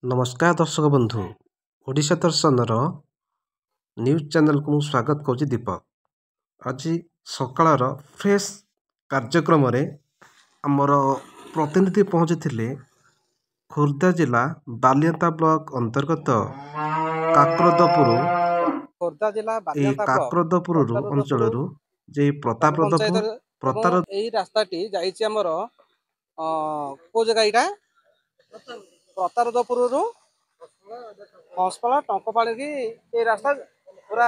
नमस्कार दर्शक बंधु ओडिशा दर्शनर न्यूज चैनल को स्वागत करुच्ची दीपक। आज सकाळर फ्रेश कार्यक्रम रे आमर प्रतिनिधि पहुंची खोर्धा जिला बालियंता ब्लॉक अंतर्गत काकरदपुर खोर्धा जिला बालियंता ब्लॉक काकरदपुर अंचल जे पंचायत प्रताप रास्ताटी जाइए आमर को जगह यहाँ प्रतारदपुर हंसपाला टंकपाड़ी ये रास्ता पूरा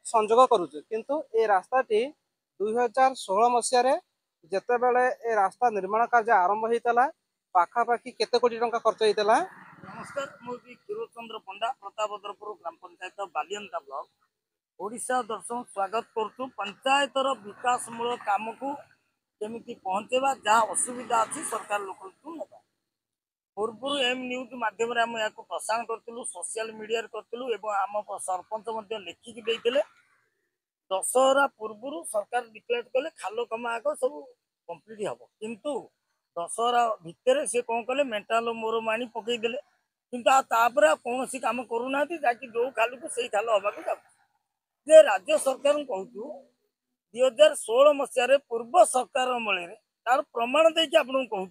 संजोग करुचे किंतु ये रास्ताटी 2016 मसीह जिते बेले ए रास्ता निर्माण कार्य आरंभ होता पाखापाखि केते कोटी टंका खर्च होता। नमस्कार मुझे क्षीरचंद्र पंडा प्रतापद्रपुर ग्राम पंचायत बालियंता ब्लॉक ओडिशा दर्शन स्वागत करुँ। पंचायतर विकासमूलक काम को केमी पहुँचेवा जहाँ असुविधा अच्छी सरकार लोक ना पूर्व एम न्यूज मध्यम आम या प्रसारण करूँ सोशल मीडिया करूँ आम सरपंच लिखिकी देते दशहरा पूर्व सरकार डिक्लेयर कले खाल कमा आग सब कम्प्लीट हम किंतु दशहरा भितर से कौन कले मेंटाल मोर माणी पकईदे किंतु तापर कौन कम करूना जहाँकि जो खाल को से खाल हवा जे राज्य सरकार कहूँ 2016 मसीह पूर्व सरकार अमल तार प्रमाण देकी आपको कहूँ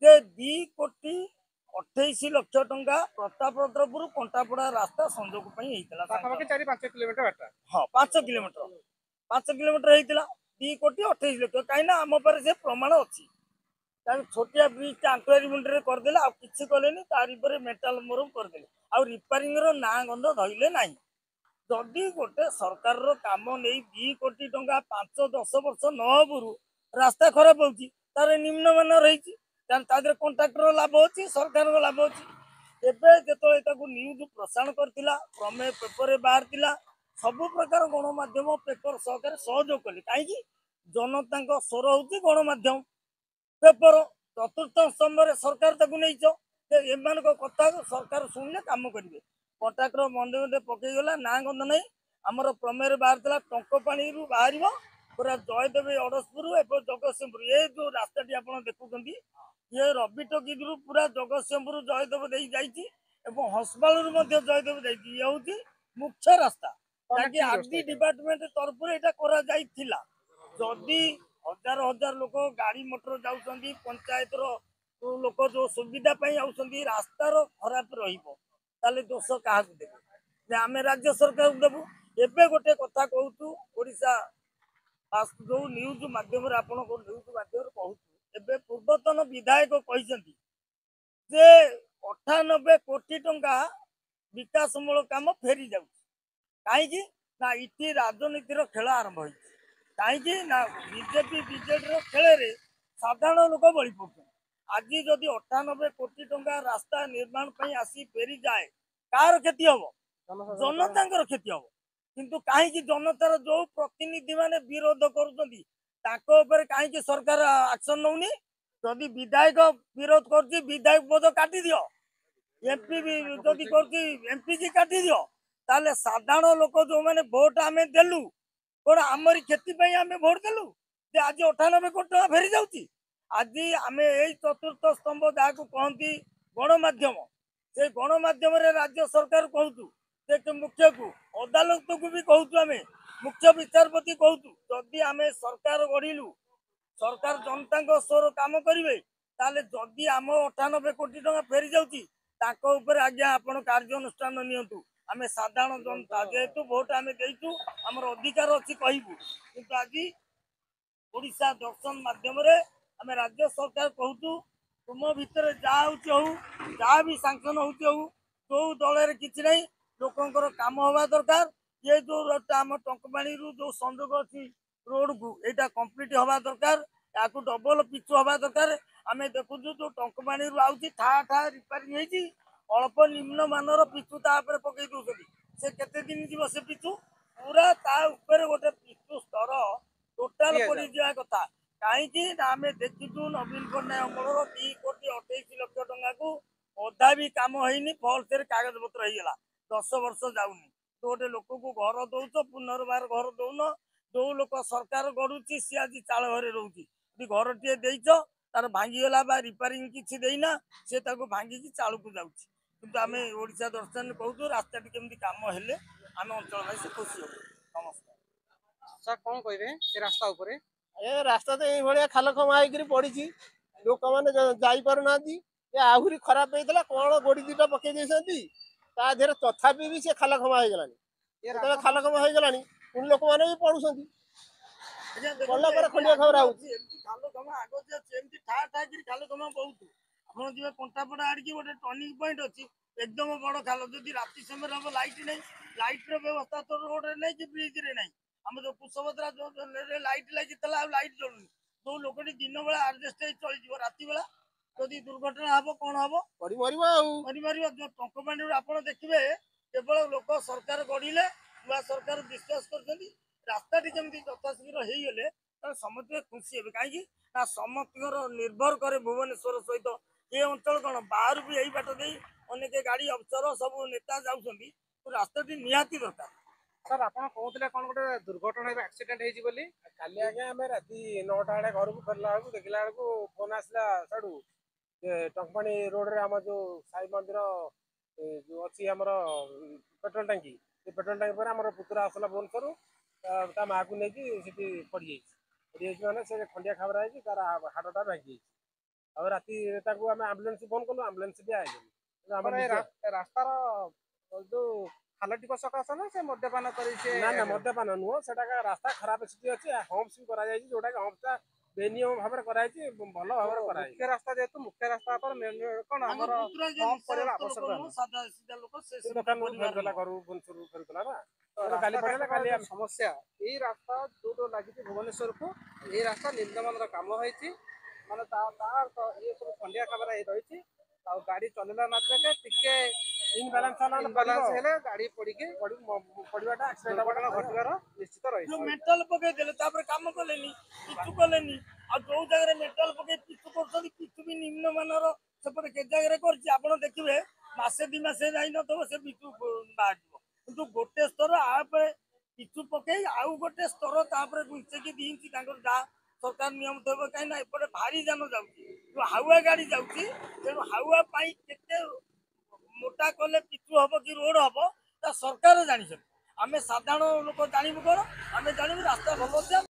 जे 2,28,00,000 टंका प्रतापद्रपुर कंटापड़ा रास्ता संजोग होता 4-5 किलोमीटर बाटा हाँ 5 किलोमीटर होता 2,28,00,000 कहीं आम पारे से प्रमाण अच्छी छोटिया ब्रिज आंकुरी मुंडे करदे आ कि कले तार मेटाल मोरम करदे आ रिपेयरिंग ना गंध धरले ना जदि गोटे सरकार काम नहीं 2 कोटी टंका 5-10 वर्ष नहबू रास्ता खराब होती तार निम्नमान रही कंट्राक्टर लाभ अच्छी सरकार लाभ अच्छी एवं जो न्यूज प्रसारण करथिला प्रमेय पेपर बाहर सबु प्रकार गणमाध्यम पेपर सहकार सहयोग कले कहीं जनता स्वर हूँ गणमाध्यम पेपर चतुर्थ स्तंभ सरकार एम कथा सरकार शुणिले कम करेंगे कंट्राक्टर मंडे मंडे पकईगला ना गंध नहीं आमर प्रमेय बाहर टंकपाणी बाहर पूरा जयदेव अड़सपुर एवं जगतसिंहपुर ये जो रास्ता आप देखुं ये रवि टकी पूरा जगतसिंहपुर जयदेव दे हंसपाल जयदेव ये हूँ मुख्य रास्ता जहाँकि आरडी डिपार्टमेंट तरफ जदि हजार हजार लोक गाड़ी मोटर जाऊँगी पंचायत लोक जो सुविधा रास्तार खराब रही दोष क्या देवे आम राज्य सरकार देवु एवं गोटे कथा कहूँ ओडिशा जो न्यूज मध्यम न्यूज मध्यम कहूँ एवं पूर्वतन विधायक कहते 98 कोटी टंका विकासमूलक काम फेरी जाऊ कहीं ना इटी राजनीतिर खेल आरंभ हो कहीं ना बीजेपी बीजेडी खेल साधारण लोक बलि पड़ते आज जदि 98 कोटी टंका रास्ता निर्माण आसी फेरी जाए कार क्षति हम जनता क्षति हम किंतु कहीं जनतार जो प्रतिनिधि माने विरोध कर कहीं सरकार एक्शन नौनी जदि विधायक विरोध कर विधायक पद काटी दियो एमपी जदि एमपी काटी दियो ताले साधारण लोक जो मैंने भोट आम देलु कौन आमरी क्षति आम भोट देलु आज 98 कोटी टका फेरी जाऊँगी आज आम यही चतुर्थ स्तंभ जहाँ को कहती गणमाध्यम से गणमाध्यम राज्य सरकार कहूँ मुख्य को अदालत को भी कहूँ आम मुख्य विचारपति कहूँ जदि आम सरकार गढ़लु सरकार जनता स्वर काम करेंगे ताले जदि आम 98 कोटी टका फेरी जाऊँगी आज्ञा आप कार्यानुष्ठान नियंतु आम साधारण जनता जेहेतु भोट आम देचु आमर अधिकार अच्छी कहबू कि आज ओडिशा दर्शन माध्यम आम राज्य सरकार कहूँ तुम भितर जहाँ भी सांक्शन हो जो दल कि नहीं लोकंर काम हवा दरकार ये जो आम टंकपाणी जो संजोग अच्छी रोड को यहाँ कम्प्लीट हवा दरकार या डबल पिचु हवा दरकार आम देखु जो टंकपाणी आउची ठा ठा रिपेयरिंग अल्प निम्न मानर पिचु तापर पकई दौरान से केते दिन जीव से पिचु पूरा गोटे पिचु स्तर टोटाल पड़ जावा कथा कहीं आम देखीचु नवीन पट्टनायक अमल 2,28,00,000 टंका को अधा भी कम होनी फल्स कागज पत्र होगा 10 वर्ष जाऊनी तो गोटे लोक को घर दौच पुनर्बार घर दौन जो लोक सरकार गढ़ुची सी आज चाल घरे रोचे घर टे देच तार भांगीगला रिपेयरिंग किसी देना सी भांगिकी चाल को जाऊँगी କିନ୍ତୁ ଆମେ ଓଡ଼ିଶା ଦର୍ଶନରେ କହୁଛୁ ରାସ୍ତାଟି କେମିତି କାମ ହେଲେ ଆମେ ଅଞ୍ଚଳବାସୀ ଖୁସି ହବୁ ସମସ୍ତେ। ସାର୍ କଣ କହିବେ ଏ ରାସ୍ତା ଉପରେ? ଏ ରାସ୍ତା ତ ଏଇଭଳିଆ ଖାଲ ଖମା ହେଇକିରି ପଡିଛି, ଲୋକମାନେ ଯାଇପାରୁନାହାନ୍ତି। ଏ ଆହୁରି ଖରାପ ହେଇଥିଲା, କଣ ଗୋଡି ଦିଟା ପକେଇ ଦେଇଛନ୍ତି ତା ଦେହରେ, ତଥାପି ବି ସେ ଖାଲ ଖମା ହେଇଗଲାଣି। ଯେତେବେଳେ ଖାଲ ଖମା ହେଇଗଲାଣି ପୁଣି ଲୋକମାନେ ବି ପଡୁଛନ୍ତି, ପଡିଲା ପରେ ଖଣ୍ଡିଆ ଖବର ହଉଛି। ଖାଲ ଖମା ଆଗ ଅଛି, ଏମିତି ଠା ଠା କରି ଖାଲ ଖମା ବହୁତ। ଆପଣ ଯିବେ କଣ୍ଟାପଡା ଆଡିକି ଗୋଟେ ଟର୍ଣ୍ଣିଂ ପଏଣ୍ଟ ଅଛି, ଏକଦମ ବଡ ଖାଲ। ଯଦି ରାତି ସମୟରେ ହବ ଲାଇଟ ନାହିଁ, ଲାଇଟର ବ୍ୟବସ୍ଥା ତ ରୋଡରେ ନାହିଁ କି ବ୍ରିଜରେ ନାହିଁ। ଆମ ଯୋଉ କୁଶଭଦ୍ରା ଯୋଉ ଲାଇଟ ଲାଗିଥିଲା ଆଉ ଲାଇଟ ଜଳୁନି। ଯୋଉ ଲୋକଟି ଦିନ ବେଳା ଆଡଜଷ୍ଟ ହେଇ ଚଳିଯିବ, ରାତି ବେଳା ଯଦି ଦୁର୍ଘଟଣା ହବ କଣ ହବ? ମରିବ ଆଉ ମରିବ। ଯୋଉ ଟଙ୍କପାଣିରୁ ଆପଣ ଦେଖିବେ କେବଳ ଲୋକ ସରକାର ଗଢିଲେ, ନୂଆ ସରକାର ବିଶ୍ୱାସ କରୁଛନ୍ତି ରାସ୍ତାଟି କେମିତି ଯଥାଶୀଘ୍ର ହେଇଗଲେ ତାହେଲେ ସମସ୍ତେ ଖୁସି ହେବେ। କାହିଁକି ନା ସମସ୍ତଙ୍କର ନିର୍ଭର କରେ ଭୁବନେଶ୍ୱର ସହିତ ଏ ଅଞ୍ଚଳ। କଣ ବାହାରୁ ବି ଏଇ ବାଟ ଦେଇ ଅନେକ ଗାଡି ଅଫିସର ସବୁ ନେତା ଯାଉଛନ୍ତି, ରାସ୍ତାଟି ନିହାତି ଦରକାର। ସାର୍ ଆପଣ କହୁଥିଲେ କଣ ଗୋଟେ ଦୁର୍ଘଟଣା ଆକ୍ସିଡେଣ୍ଟ ହେଇଛି ବୋଲି? କାଲି ଆଜ୍ଞା ଆମେ ରାତି 9ଟା ବେଳେ ଘରକୁ ଫେରିଲା ବେଳକୁ ଦେଖିଲା ବେଳକୁ ଫୋନ ଆସିଲା ସାଡୁ ଯେ ଟଙ୍କପାଣି ରୋଡରେ ଆମର ଯୋଉ ସାଇ ମନ୍ଦିର ଯୋଉ ଅଛି ଆମର ପେଟ୍ରୋଲ ଟାଙ୍କି, ସେ ପେଟ୍ରୋଲ ଟାଙ୍କି ପରେ ଆମର ପୁତୁରା ଆସିଲା ଭୁବନେଶ୍ୱରରୁ, ତା ମାଆକୁ ନେଇକି ସେଠି ପଡ଼ିଯାଇଛି ମାନେ ସେ ଖଣ୍ଡିଆ ଖାବରା ହେଇକି ତାର ହାଡ଼ଟା ଭାଙ୍ଗି ଯାଇଛି। ଆଉ ରାତି ତାକୁ ଆମେ ଆମ୍ବୁଲାନ୍ସ ଫୋନ କଲୁ, ଆମ୍ବୁଲାନ୍ସ ବି ଆଇଲେନି। ରାସ୍ତାର ଯୋଉ ଖାଲଟିପ ସକାଶେ ନା ସେ ମଦ୍ୟପାନ କରି? ନା ମଦ୍ୟପାନ ନୁହଁ, ସେଟା ରାସ୍ତା ଖରାପ ସ୍ଥିତି ଅଛି, ହମ୍ପସ ବି କରାଯାଇଛି, ଯୋଉଟା କି ହମ୍ପସଟା ବେନିୟମ ଭାବରେ କରାଯାଇଛି, ଭଲ ଭାବରେ କରାଯାଇଛି। ମୁଖ୍ୟ ରାସ୍ତା ଯେହେତୁ ମୁଖ୍ୟ ରାସ୍ତା କଣ ଆମର କରିବା ଆବଶ୍ୟକ ଦୋକାନରୁ ଫେରୁଥିଲା, ଘରୁ ଭୁବନେଶ୍ୱରରୁ ଫେରୁଥିଲା ନା, କାଲି ପଡ଼ିଲା। କାଲି ସମସ୍ୟା ଏଇ ରାସ୍ତା ଯୋଉଟା ଲାଗିଛି ଭୁବନେଶ୍ୱରକୁ, ଏଇ ରାସ୍ତା ନିମ୍ନମାନର କାମ ହେଇଛି, ମାନେ ଇଏ ସବୁ ଖଣ୍ଡିଆ ଖାବରା ହେଇ ରହିଛି। ଆଉ ଗାଡି ଚଲେଇଲା ମାତ୍ରକେ ଟିକେ ଇନବାଲାନ୍ସ ହେଲେ ଗାଡି ପଡିକି ପଡ଼ିବାଟା ଦୁର୍ଘଟଣା ଘଟିବାର ନିଶ୍ଚିତ ରହିଛି। ମେଟାଲ ପକେଇଦେଲେ ତାପରେ କାମ କଲେନି, ପିଚୁ କଲେନି। ଆଉ ଯୋଉ ଜାଗାରେ ମେଟାଲ ପକେଇ ପିଚୁ କରୁଛନ୍ତି, ପିଚୁ ବି ନିମ୍ନମାନର ସେପଟେ କେତେ ଜାଗାରେ କରିଛି। ଆପଣ ଦେଖିବେ ମାସେ 2 ମାସ ଯାଇନଥିବ ସେ ପିଚୁ ବାହାରିଯିବ। କିନ୍ତୁ ଗୋଟେ ସ୍ତର ଆପରେ ପିଚୁ ପକେଇ ଆଉ ଗୋଟେ ସ୍ତର ତାପରେ 1 ଇଞ୍ଚ କି 2 ଇଞ୍ଚ ତାଙ୍କର ଯାହା ସରକାର ନିୟମ ଥିବ। କାହିଁକି ନା ଏପଟେ ଭାରି ଯାନ ଯାଉଛି, ଯୋଉ ହାଉଆ ଗାଡି ଯାଉଛି, ତେଣୁ ହାଉଆ ପାଇଁ କେତେ ମୋଟା କଲେ ପିଚୁ ହବ କି ରୋଡ ହବ ତା ସରକାର ଜାଣିଛନ୍ତି। ଆମେ ସାଧାରଣ ଲୋକ ଜାଣିବୁ କଣ? ଆମେ ଜାଣିବୁ ରାସ୍ତା ଭଲ ଅଛି।